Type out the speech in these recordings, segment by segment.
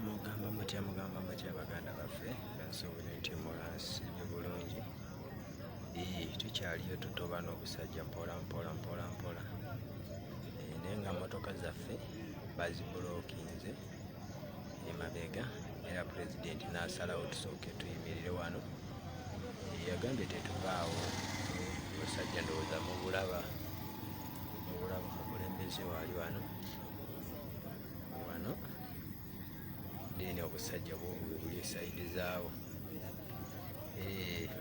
mugamba mutya baganda baffe nsuubira nti mulansiibye bulungi. Tukyaliyo tutoba n'obusajja mpola naye nga motoka zaffe bazibulookinze emabega era pulezidenti n'asalawo tusooke tuyimirire wano. Yagambye tetuvaawo obusajja ndowooza mubulaba mukulembeze waali wano deni obusajja buli saidi zaawo.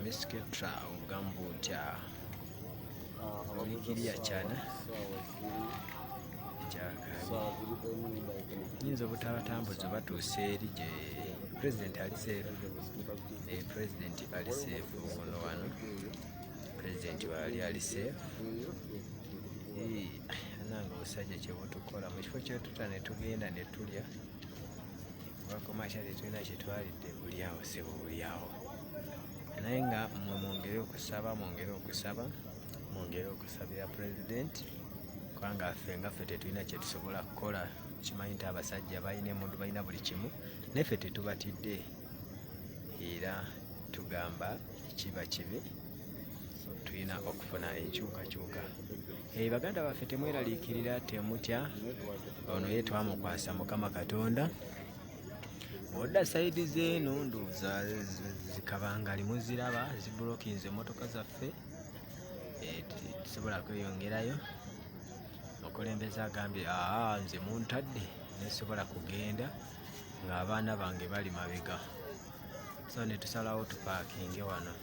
Misketra obugamu butya olikirya cyana yinza obutabatambuza batuuse eri gye pulezidenti ali seefu. Pulezidenti ali seefu ono wano, pulezidenti waali ali seefu. Ananga obusajja kyebutukola mu kifo kyetuta ne tugenda ne tulya bakomakya tetulina kyetwalidde buliawo sebo buliawo, naye nga mwongere okusabira pulezidenti kubanga ffe tetulina kyetusobola kukola. Kimanyi nti abasajja balina emundu balina buli kimu, naffe tetubatidde era tugamba ekiba kibi tulina okufuna enkyukakyuka. Baganda baffe temweraliikirira, temutya ono ye twamukwasa Mukama Katonda. Odda saidi zeeno ndowooza zikabangali muziraba zibulokinze emotoka zaffe, tusobola kweyongerayo. Omukulembeze agambye nze muntadde nesobola kugenda ng'abaana bange bali mabega, so ne tusalawo tupaakinge wano.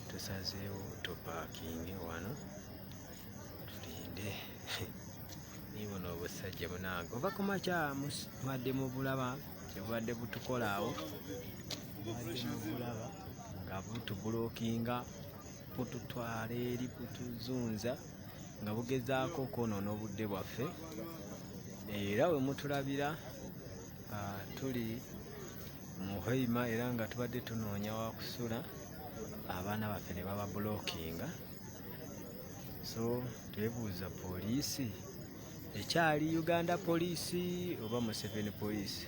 Tusazeewo tupaakinge wano tulinde nibono obusajja bunange oba kumakya mubadde mubulaba kyebubadde butukola awo, mubadde mubulaba nga butubulookinga bututwala eri butuzunza nga bugezaako okwonoona obudde bwaffe. Era we mutulabira tuli mu Hoima era nga tubadde tunoonya wakusula, abaana baffe ne bababulookinga. So twebuuza poliisi ekyali Uganda poliisi oba Museveni poliisi?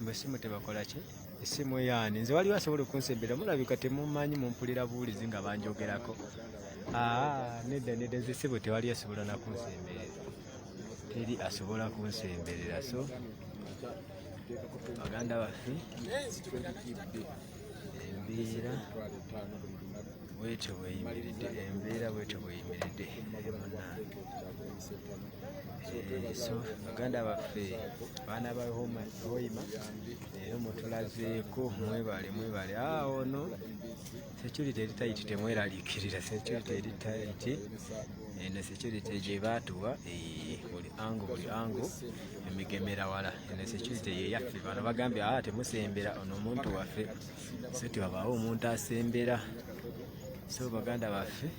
Mbesimu tebakola ki? Essimu yaani nze waliwo asobola okunsembera, mulabika temumanyi mumpulira buwulizi nga banjogerako. Nedda nze ssimu tewali asobola nakunsemberera, teri asobola kunsemberera. So baganda baffe embeera bwetyo bweyimiridde so baganda baffe abaana ba Hoima era mutulazeeko, mwebale. Ono security eri taiti temweraliikirira, security eri taiti eno security gye baatuwa buli ango emigemera wala. Eno security ye yaffe, bano bagambye temusembera, ono omuntu waffe, so tiwabaawo omuntu asembera. So baganda baffe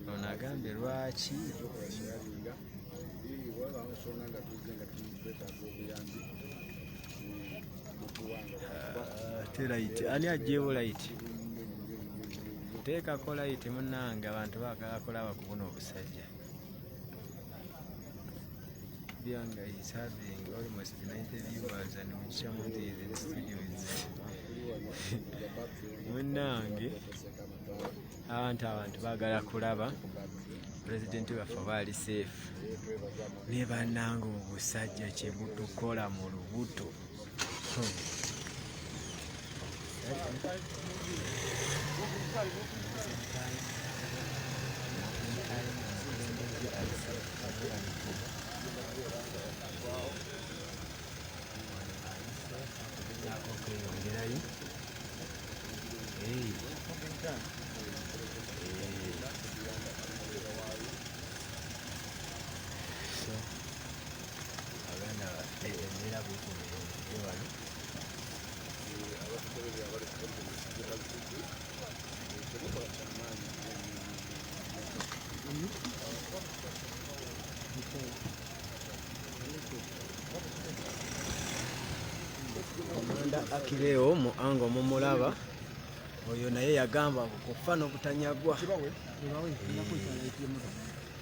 ono agambye lwaki teraiti ani aggyewo laiti, teekako laiti munnange, abantu baagala kulaba ku buno obusajja. Byanga is having almost 90 viewers and Muchamundi is in studios. Munnange abantu baagala kulaba pulezidenti waffe baali seefu, ne bannange obusajja kye butukola mu lubuto. So abana embeera bwekumenyedde wano. Komanda Akileo mu ango mumulaba oyo naye yagamba kufa n'obutanyagwa.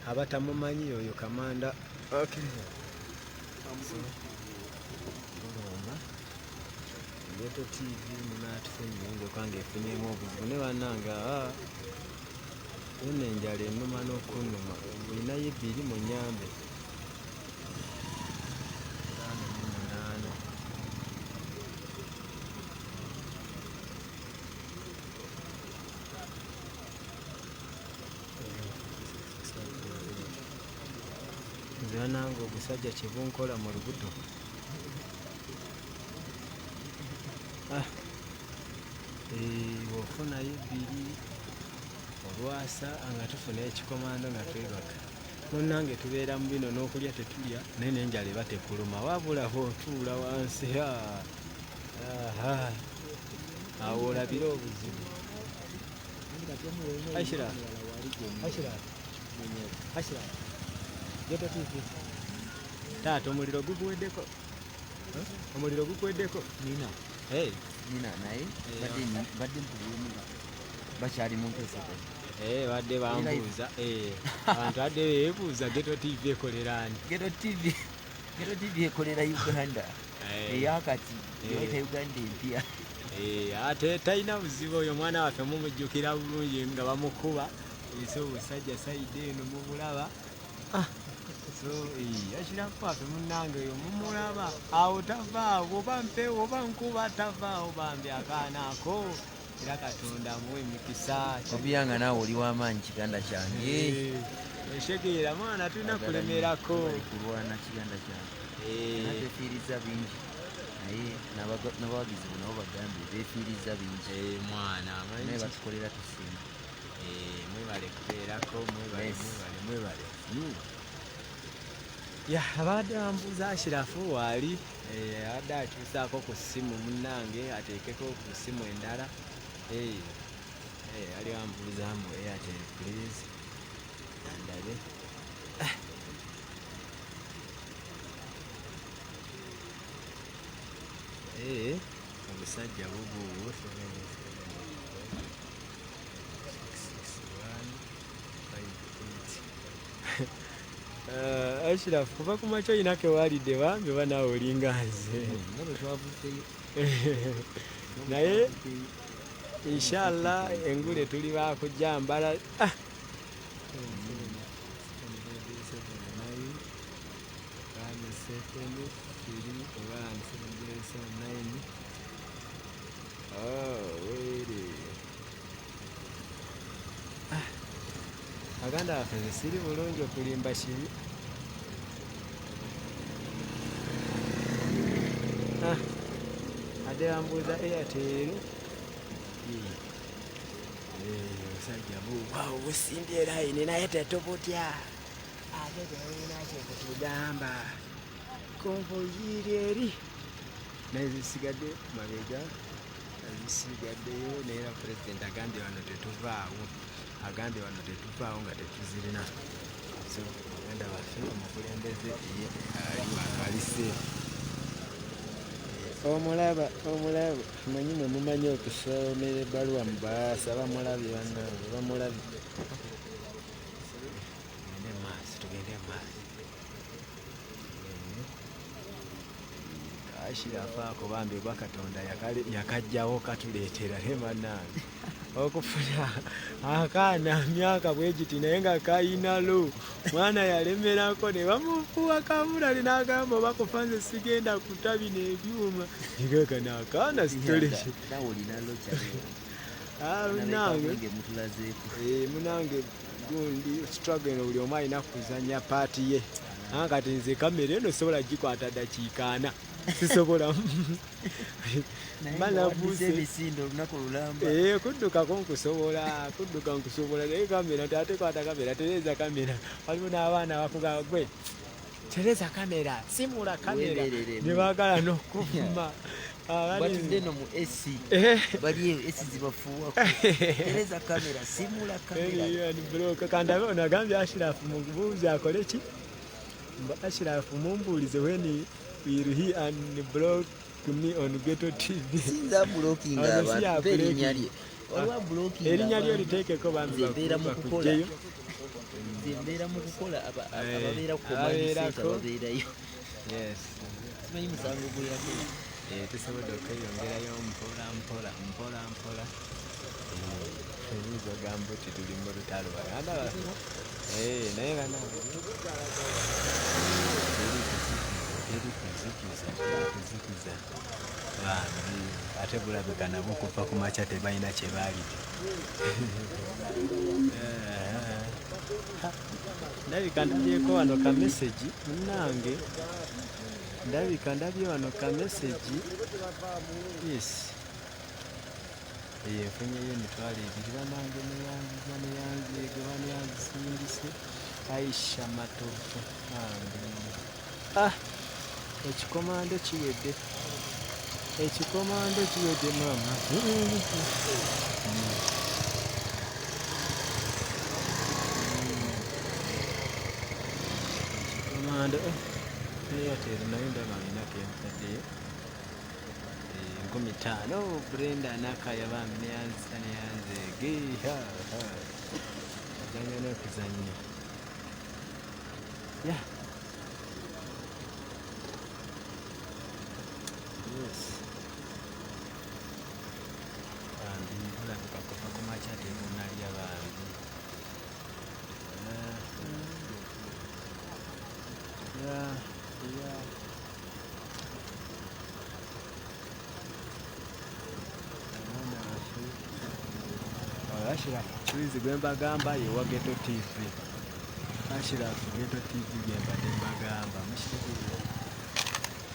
Abatamumanyi oyo Kamanda Akileo. Tuluma Ghetto TV munaatufunye okwange efunyemu obuzibu ne bannange yonna enjala ennuma n'okunnuma mulinayo ebbiri mu nnyambe 8. Nze nange ogusajja kye bunkola mu lubuto ofunayo ebbiri olwasa nga tufuna ekikomando nga twebaka munnange tubeera mu bino n'okulya tetulya naye n'enjala eba tekuluma wabula bw'otuula wansi awo olabira obuzibu. Ashraf Ghetto TV taata omuliro gukuweddeko nina naye badde mpulumu bakyali mu mpesa badde bambuuza abantu badde beebuuza Ghetto TV ekolera ani? Ghetto TV ekolera Uganda eyakati yoyita Uganda empya ate talina buzibu oyo mwana waffe mumujjukira bulungi nga bamukuba ese obusajja sayidi eno mubulaba so Ashraf waffe munnange oyo mumulaba awo tavaawo oba mpewo oba nkuba tavaawo bambi akaana ako era Katonda amuwe emikisa. obiyanga naawe oli w'amaanyi kiganda kyange eshegeera mwana tulina kulemerako kulwana kiganda kyange befiiriza bingi naye n'abawagizi bo nabo bagambye befiiriza bingi mwana naye batukolera tusinga mwebale kubeerako mwebale abadde bambuuza Ashraf waali abadde akyusaako ku ssimu munnange ateekeko ku ssimu endala ali bambuuzaamu Airtel please andabe omusajja bubuuwo Ashraf kuva ku makya olina kewaalidde bambi oba naawe olinga nze naye inshallah engule tuli bakujja mbala baganda baffe nze siri bulungi okulimba kibi ate bambuuza Airtel omusajja buwaawo busimbye layini naye tetubutya ate teulina kyekutugamba konvoyiri eri naye zisigadde mabega zisigaddeyo naye pulezidenti agambye wano tetuvaawo nga tetuzirina so baganda baffe omukulembeze aliwakaliseefu omulaba manyi mwe mumanyi okusomera ebbaluwa mubaasa bamulabye bannange bamulabye tugende maaso Ashraf ako bambi gwa Katonda yakajjawo katuleetera ne bannange okufuna akaana myaka bwe giti naye nga kayinalo mwana yalemerako ne bamufuuwa kamulali n'agamba bakufa nze sigenda kutabina ebyuma igakana akaana sitoleki munange gundi struggle buli omu alina kuzanya paati ye kati nze kamera eno sobola gikwata dakiika 4 sisobola kuddukako nkusobola naye kamera tatekwata kamera tereza kamera waliwo n'abaana bakugaa gwe tereza kamera simula kamera ne baagala n'okuvuma batudde no mu AC baliyo AC zibafuuwako tereza kamera simula kamera kandabe ono agambye Ashraf mubuuze akole ki Ashraf mumbuulize weni will he unblock me on Ghetto TV sinza blocking abantu erinnya lye olwa blocking erinnya lye liteekeko bambi babeera mu kukola ababeera ku manifesto ababeerayo yes simanyi musango gwe yakola. tusobodde okweyongerayo mpola ebizo gamba oti tuli mu lutalo baganda baffe naye kuzikiza bambi ate bulabika nabo okuva ku makya tebalina kye baalidde. Ndabika ndabyeko wano ka message munnange, ndabika ndabye wano ka message. Yes, nfunyeyo emitwalo 2 banange neyanziege banyanzisindise Aisha Matovu ambi ekikomando kiwedde maama. Ekikomando Airtel nayo ndaba inako enkaddeyo 50. Brenda Nakaya bambi neyanzeege azanya n'okuzanya. Yes. Bambi bulabika kuva ku makya tebunnalya bambi. Ashirafu kiwizi gwe mbagamba yewa Ghetto TV. Ashirafu Ghetto TV gye mbadde mbagamba mukitegere.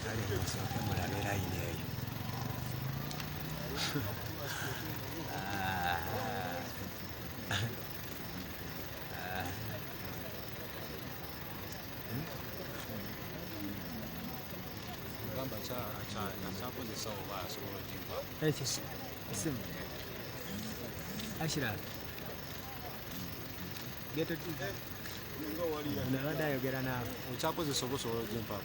Kale musooke mulabe layini eyo. Ashirafu Ghetto TV nabadde ayogera naawe okyakozesa obusobola ogyempa.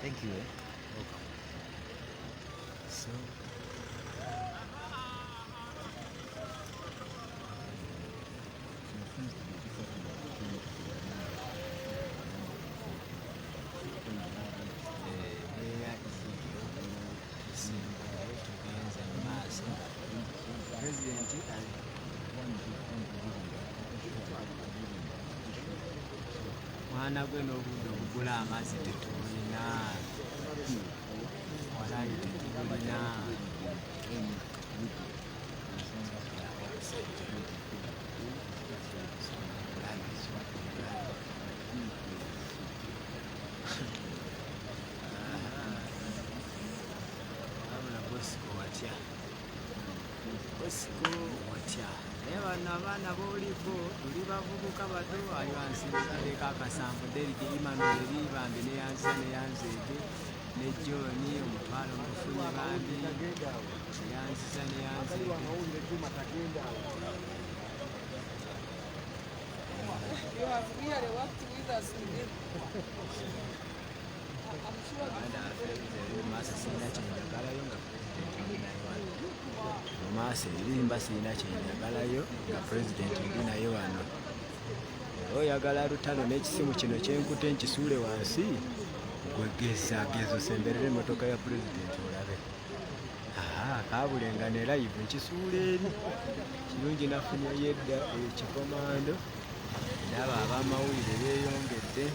Thank you. So mwana gwe n'obudde obugula amazzi tetulina, walayi tetulina. Abula Bosco watya? Bosco watya? Naye bano abaana b'oliko tuli bavubuka bato, ali wansinza leka akasambu Deriki Emmanuel bambi neyanzeege ne John omutwalo mufunye bambi neyanziza neyanzeege. You have really worked with us today. I'm sure Maaso sirina kyenjagalayo nga pulezidenti ndi naye wano. Mu maaso erimba sirina kyenjagalayo nga pulezidenti ndi naye wano. Oyagala lutalo n'ekisimu kino kyenkute nkisuule wansi, gwe gezo semberera emmotoka ya pulezidenti olabe. Kabulenga ne live nkisuula eri. Kirungi nafunyeyo edda ekikomando. Ndaba ab'amawulire beeyongedde.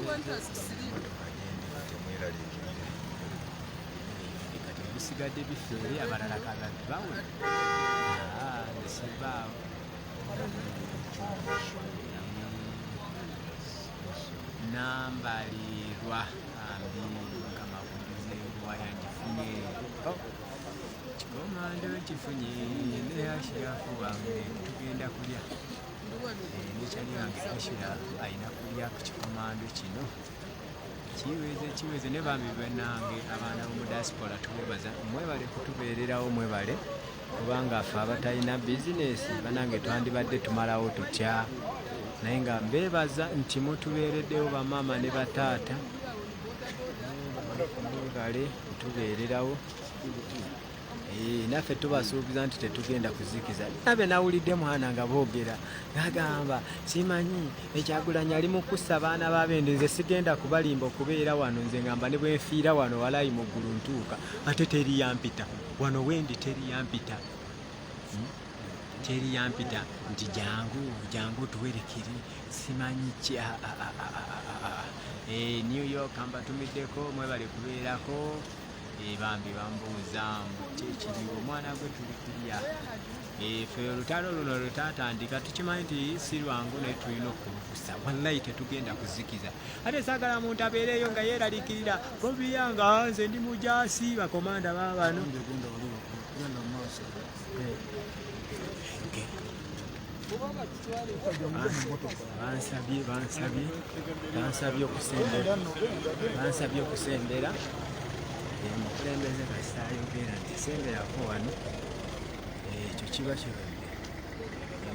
you want us to sleep. Kati bisigadde bifeere abalala kababbi bawe. Nesibaawo. Nambalirwa ambi nkamakulize waya ngifunye. Komando kifunye ne Ashirafu wange tugenda kulya. Nekyali wange Ashirafu ayina kulya ku kikomando kino. Kiweze ne bambi bannange abaana b'omu diaspora tubebaza. Mwebale kutubeererawo, mwebale kubanga ffe abatalina bizinesi bannange twandibadde tumalawo tutya, naye nga mbeebaza nti mutubeereddewo bamaama ne bataata. Mwebale kutubeererawo naffe tubasuubiza nti tetugenda kuzikiza. Nabe nawulidde mwana nga boogera nagamba simanyi Ekyagulanyi ali mu kussa baana b'abende, nze sigenda kubalimba okubeera wano, nze ngamba ne bwe nfiira wano walayi mu ggulu ntuuka, ate teri yampita wano wendi, teri yampita teri yampita nti jangu tuwerekere simanyi ki. New York mbatumiddeko, mwebale kubeerako. Bambi bambuuza mbu ekiriwo omwana gwe tuli kulya. Ffe olutalo luno lwetatandika tukimanyi nti si lwangu naye tulina okulukusa, wallahi tetugenda kuzikiza. Ate saagala muntu abeereyo nga yeeraliikirira bobiyanga nze ndi mujaasi bakomanda baabano. Bansabye okusembera. Omukulembeze kasita ayogera nti semberako wano, ekyo kiba kirwadde.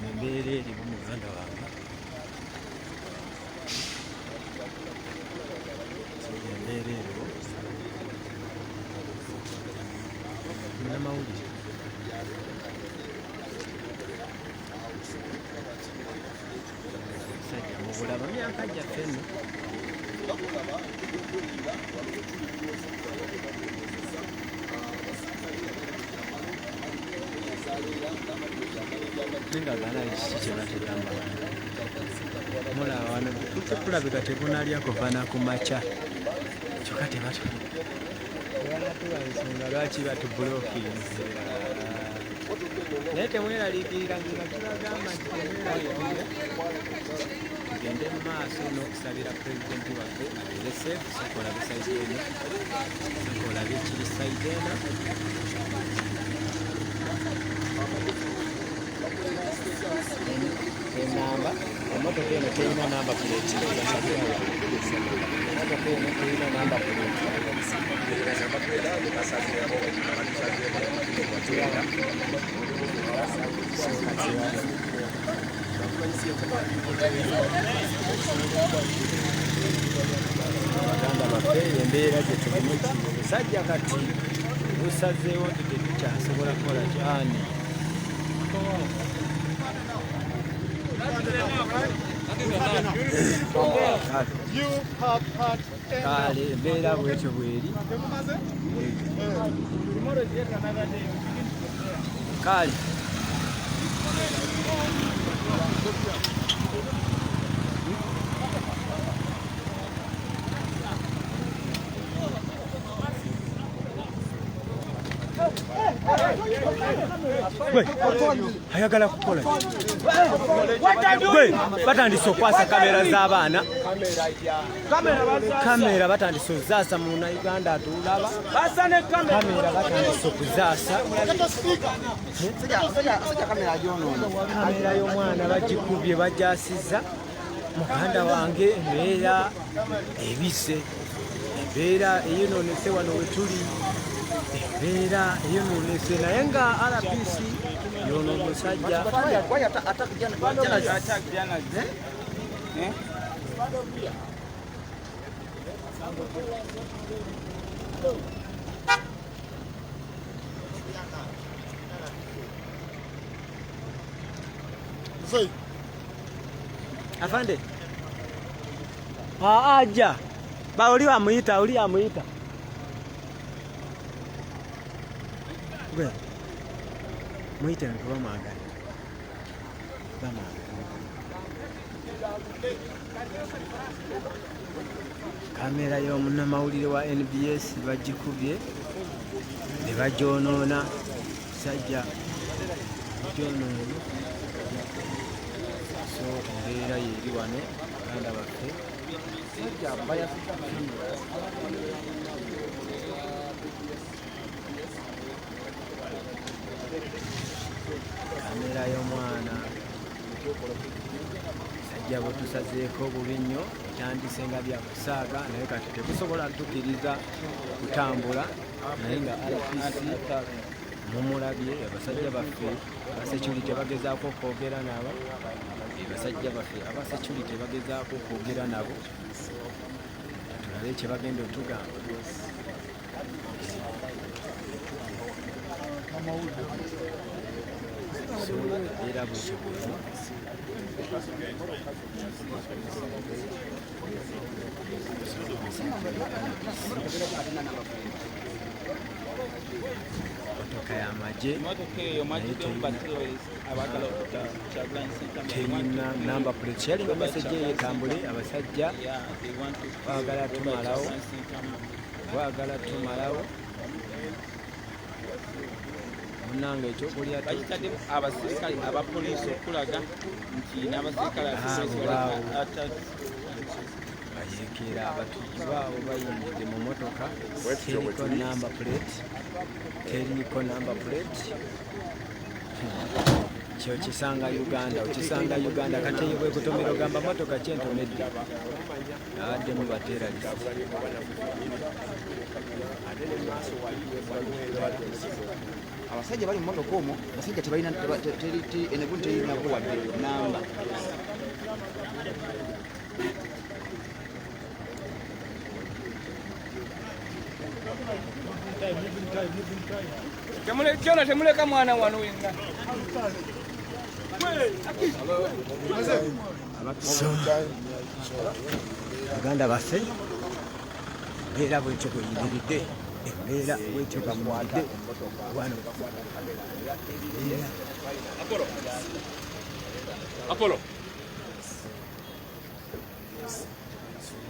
Embeera erimu muganda wange, embeera eriwo munnamawulire. Sajja mubulaba myaka gyaffe nno. Ngagana ekiki kye bategamba mulaba wano kulabika tebunalya kuva nakumakya kyokka tebanatuwa ensonga lwaki batubulookinze. Naye temweraliikirira nga tubagamba nti temweraliikirira, tugende mu maaso n'okusabira pulezidenti waffe abeere seefu. Sakolabe sayidi eno, sakolabe ekiri sayidi eno. Enamba emotoka eno terina namba puleti, emotoka eno terina namba puleti. Abaganda baffe embeera gye tulimu musajja kati busazeewo nti tetukyasobola kukola kyani. Kale embeera bwetyo bweri. Kale ayagala kukola batandise okwasa kamera z'abaana, kamera batandise ozaasa mu Uganda atulaba, kamera batandise okuzaasa, kamera y'omwana bagikubye bajasiza. Muganda wange embeera ebise, embeera eyonoonese wano wetuli, embeera eyonoonese naye nga RPC yono omusajja afande aja ba oli amuyita gwe muyite nti bamwagala kamera y'omunnamawulire wa NBS bagikubye ne bagyonoona sajja gyonoona. So embeera yeeri wano baganda baffe kamera y'omwana sajja bwe tusazeeko bubi nnyo, ekyandise nga bya kusaaga naye kati tebusobola tukiriza kutambula, naye nga RPC mumulabye abasajja baffe abasecurity bagezaako okwogera nabo, basajja baffe abasecurity bagezaako okwogera nabo, tulabe kye bagenda otugamba. mbeera bwekyo bweno. Motoka y'amagye terina namba plate, yalinga message eyo etambule. Abasajja baagala tumalawo munange ekyokulya bakitadde abasirikale abapoliisi okulaga nti n'abasirikale bayeekera abatuuze baabo bayimiridde mu motoka teriko namba plate. Kyo kisanga Uganda kati eyo bwekutomera ogamba motoka kyentomedde abaddemu bateralisi. abasajja bali mu motoka omwo, abasajja tebalina enegundi terinako wadde namba. kyona temuleka mwana wano wenga. Baganda baffe embeera bwekyo bweyimiridde, wano Apollo.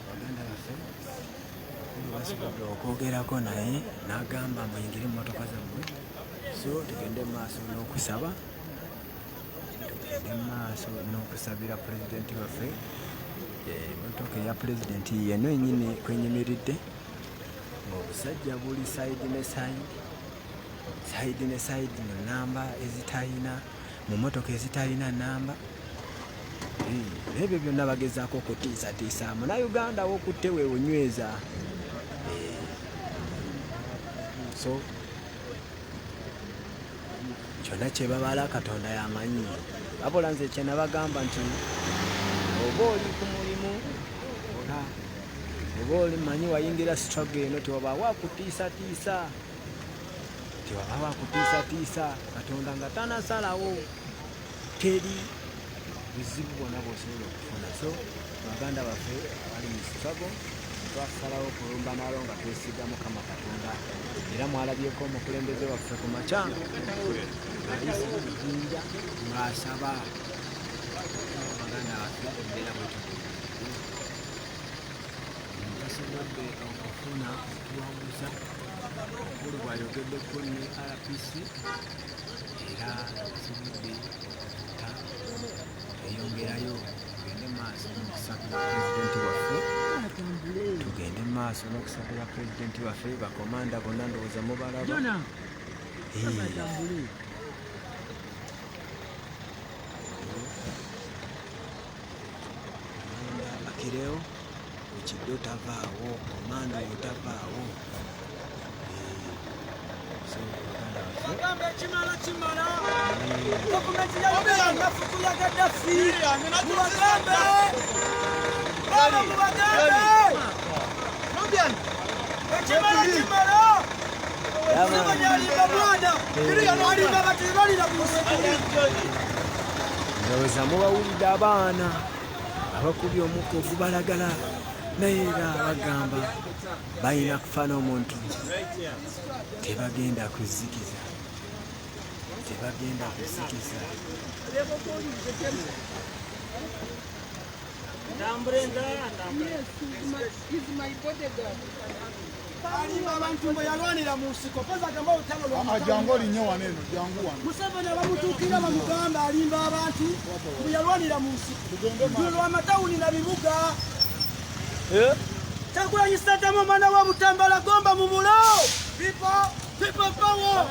baganda baffe basobodde okwogerako naye n'agamba muyingire mu motoka zammwe, so tugende maaso n'okusaba, n'okusabira pulezidenti waffe. Motoka eya pulezidenti yeno enyini kwenyimiridde, ng'obusajja buli sayidi ne sayidi mu namba ezitalina, mu motoka ezitalina namba. Ebyo byonna bagezaako okutiisatiisa. Munnayuganda wokutte weewunyweza. So kyonna kye babala Katonda y'amanyi. Wabula nze kye nabagamba nti oba oli ku mulimu oba oli manyi wayingira struggle eno tewaba wakutiisatiisa, Katonda nga tanasalawo teri buzibu bwonna bw'osobola okufuna. So baganda baffe abali mu struggle twasalawo kulumba nalo nga twesiga Mukama Katonda, era mwalabyeko omukulembeze waffe ku makya ayise ebijinja ng'asaba baganda baffe embeera bwetyo tasobodde okufuna okuwaguza omukulu bw'ayogeddeko ne RPC, era tasobodde okuta eyongerayo. Tugende maaso n'okusabira pulezidenti waffe, bakomanda bonna ndowooza mubalaba. Bakirewo ekiddo tavaawo, komanda oyo tavaawo. Dokumenti ya Uganda fukuya Gaddafi. Mubagambe. Baba mubagambe. Ekimala kimala. Sibanya alimba mwana. Alimba batibalira ku musikiri. Ndowooza mubawulidde abaana abakubye omukka ogubalagala, naye era bagamba balina kufa n'omuntu tebagenda kuzikiza. He's my bodyguard. Alimba abantu mwe yalwanira mu nsiko. Koza gamba utalo lwa Jangu linnyo waneno, jangu wano. Museveni abamutuukira bamugamba alimba abantu mwe yalwanira mu nsiko. Lw'amatawuni na bibuga. Kyagulanyi Sentamu omwana wa Butambala gomba mu mulo. People power.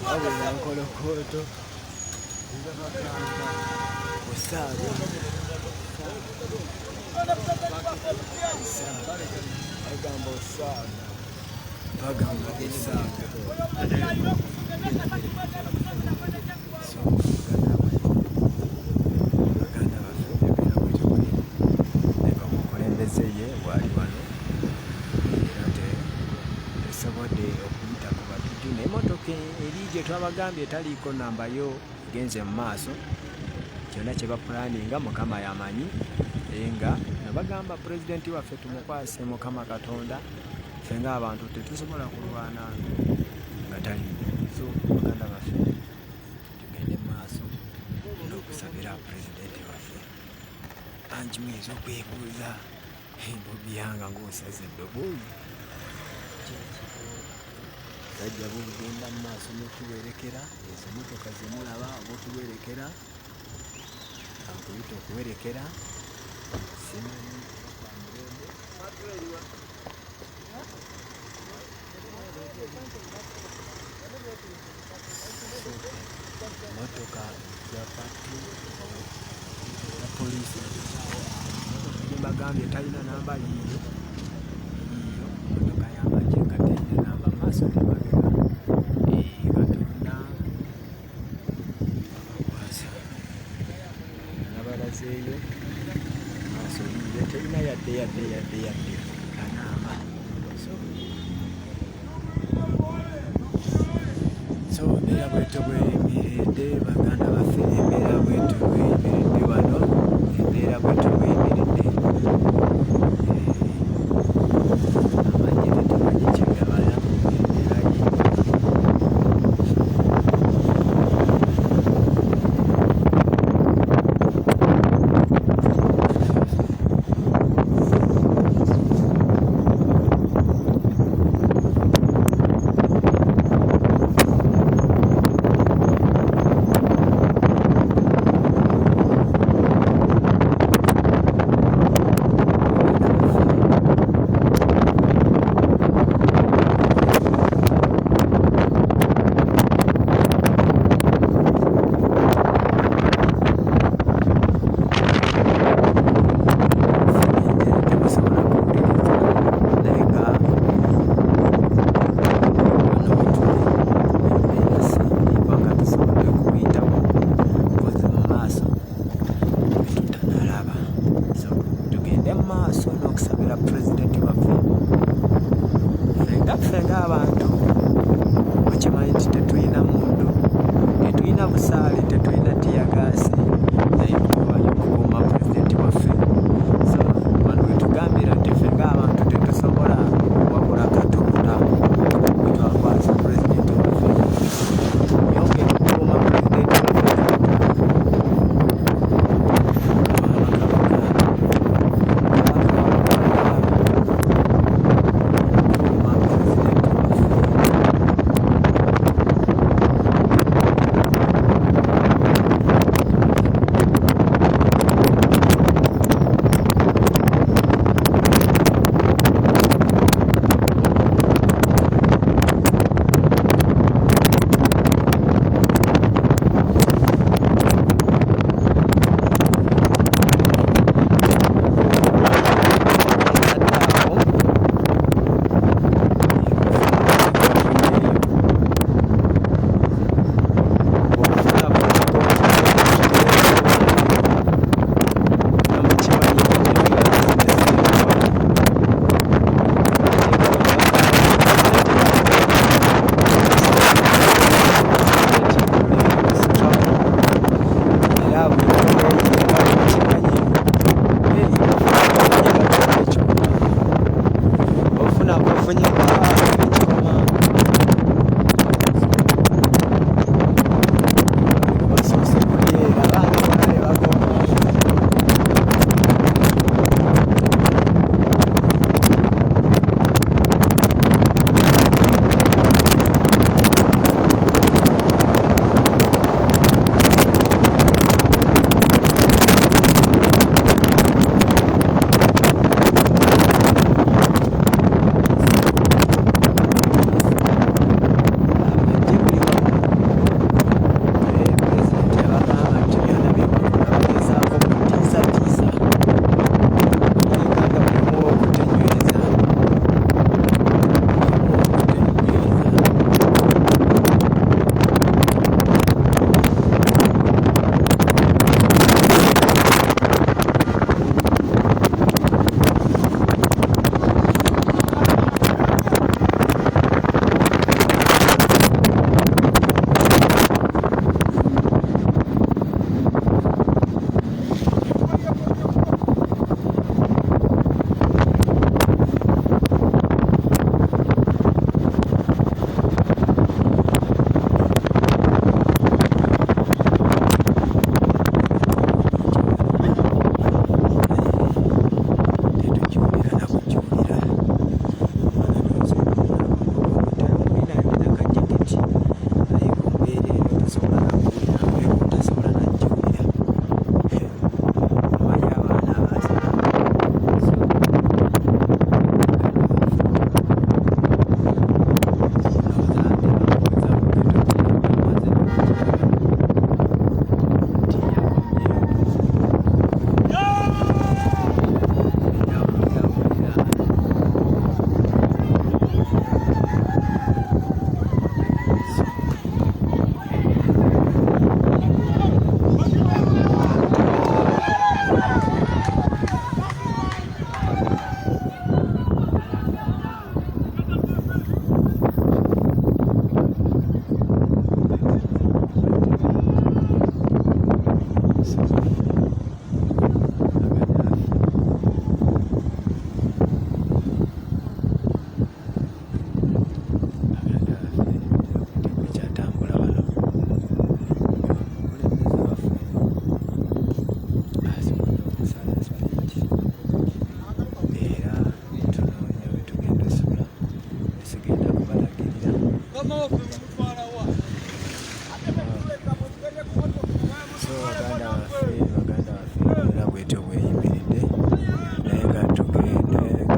Wabula nkolokooto osaaga bagamba osaaga baganda baffe ebira bwekyo buli eba omukulembeze ye bwali wano era tesobodde okuyita ku batutu n'emmotoka eri gye twabagambye etaliiko nambayo kigenze mu maaso kyonna kye bapulaninga mukama yamanyi nga nabagamba pulezidenti waffe tumukwase mukama katonda ffe ng'abantu tetusobola kulwana nga tali so baganda baffe tugende mu maaso n'okusabira pulezidenti waffe anti muyinza okwebuuza embobi yanga ng'osaze eddoboozi sajja bugenda mu maaso n'otuwerekera ezo motoka zemulaba oba otuwerekera akuyita okuwerekera simanyi motoka za pati ya polisi gyembagambye talina namba yiyo motoka yamagye nga terina namba maaso nemabega katonda abakwasa nabalazeeyo maaso yiyo terina yadde anamba so embeera bwetyo bweyimiridde baganda baffe embeera bwetyo bweyimiridde wano embeera bwetyo bweyimiridde amanye tetumanyi kyegabala embeera ye n'okusabira pulezidenti waffe ffe ng'abantu okimanyi nti tetulina muntu tetulina busaale tetulina tiyagaasi naye tuwayo okukuuma pulezidenti waffe so wano wetugambira nti ffe ng'abantu tetusobola wabula katonda wetwakwasa pulezidenti waffe yongera okukuuma pulezidenti waffe So baganda waffe era bwetyo bweyimiridde naye nga tugende nga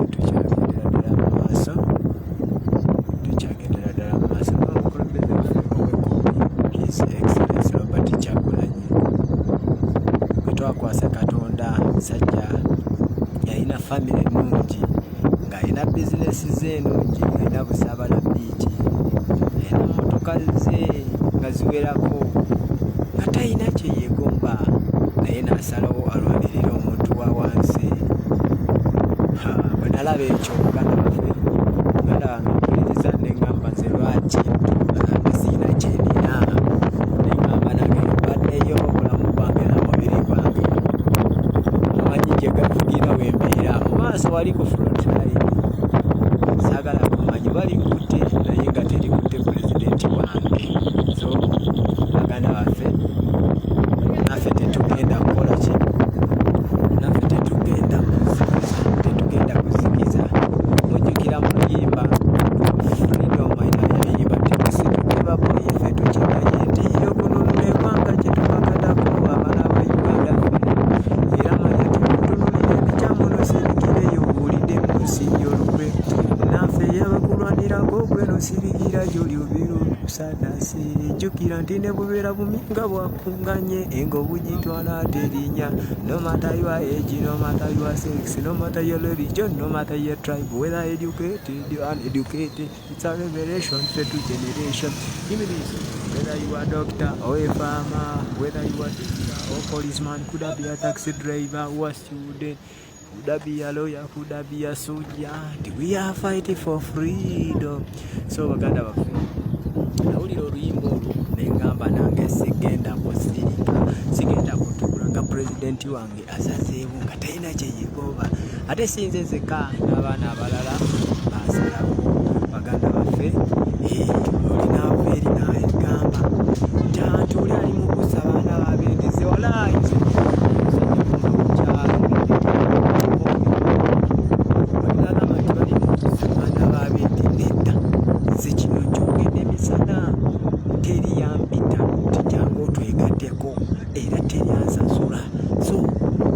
tukyagendera ddala mu maaso n'omukulembeze waffe ow'ekkumi His Excellency Robert Kyagulanyi bwe twakwasa Katonda musajja yalina famire ennungi ng'alina bizinesi ze ennungi alina busaabala biiti alina mmotoka ze nga ziwerako nga talina kye yeegomba naye n'asalawo alwanirira omuntu wa wansi. Bwe nalaba ekyo muganda waffe muganda wange mpuliriza neŋŋamba nze lwaki nsiina kyenina neŋŋamba nange mbaddeyo obulamu bwange n'omubiri gwange omanyi gye gavugira wembeera mu maaso wali ku frontline saagala kumanyi balikutte naye nga terikutte pulezidenti wange. So baganda baffe naffe tetugenda kukola ki naffe tetugenda kuzikiza mujjukira mu luyimba freedom yayimba tekusitugeba bweffe tukimanyi nti okununula eggwanga kyetubakatako abaana ba Uganda era manya tumutunulire ebikyamuno sirikireyo buwulidde mu nsi y'olukwe naffe yabakulwanirako gweno sirigira gy'olyobeera olusadasi jjukira nti ne bubeera bumi nga bwakunganye engo bugitwala terinya no matter your age, no matter your sex, no matter your religion, no matter your tribe, whether educated or uneducated, it's a revelation to generation. Whether you are a doctor or a farmer, whether you are a teacher or policeman, could that be a taxi driver or a student, could that be a lawyer, could that be a soldier, we are fighting for freedom. So baganda baffe nawulira oluyimba olwo neŋŋamba nange sigenda kutukula nga pulezidenti wange asazeewo nga talina kye yeegomba ate sinze nzeka n'abaana abalala basalawo. Baganda baffe olinaava eri naegamba nti anti oli ali mu kusa abaana babendeze walayinze balagamba nti bali mu kusa abaana babendi nedda nze kino nkyogedde misana teriyambita nti jangu otwegaddeko era teryansasula. So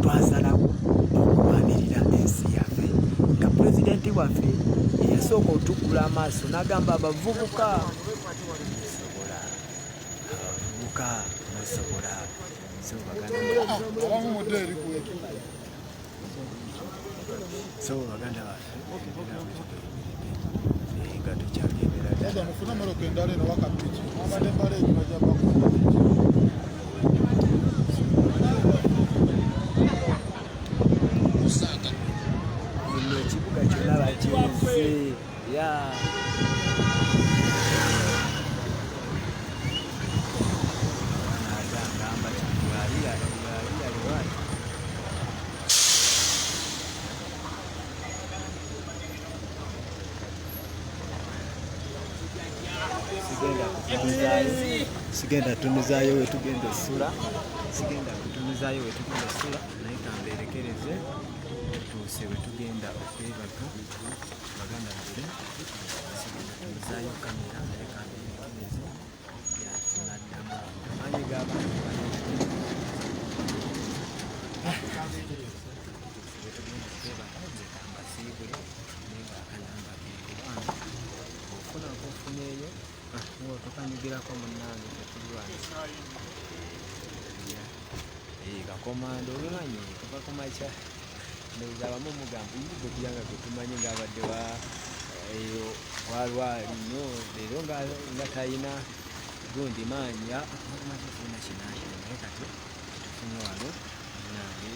twasalawo okulwanirira ensi yaffe nga pulezidenti waffe eyasooka otuggula amaaso n'agamba abavubuka musobola. So baganda baffe nga tukyagendera ddala mufuna moroka endala eno wakapiki abadde mbala ekino gyabako bino ekibuga kyonna bakize ya agamba kyaliwali sigenda kutunuzaayo wetugenda essula naye kambeerekereze tutuuse wetugenda okwebaga baganda baffe sigenda tunuzaayo kamera naye kambeerekereze yatunaddamu amaanyi g'abantu ambasiibule naye ngaakanamba kekubanga ofuna nkofuneeyo tokanyigirako munnange tetulwana kakomando olumanyi kuva kumakya ndowooza abamu mugamba gwe kuyanga gwe tumanyi ng'abadde walwali nnyo leero nga talina gundi maanyi tulina kinaaki naye kati tufunye wano nange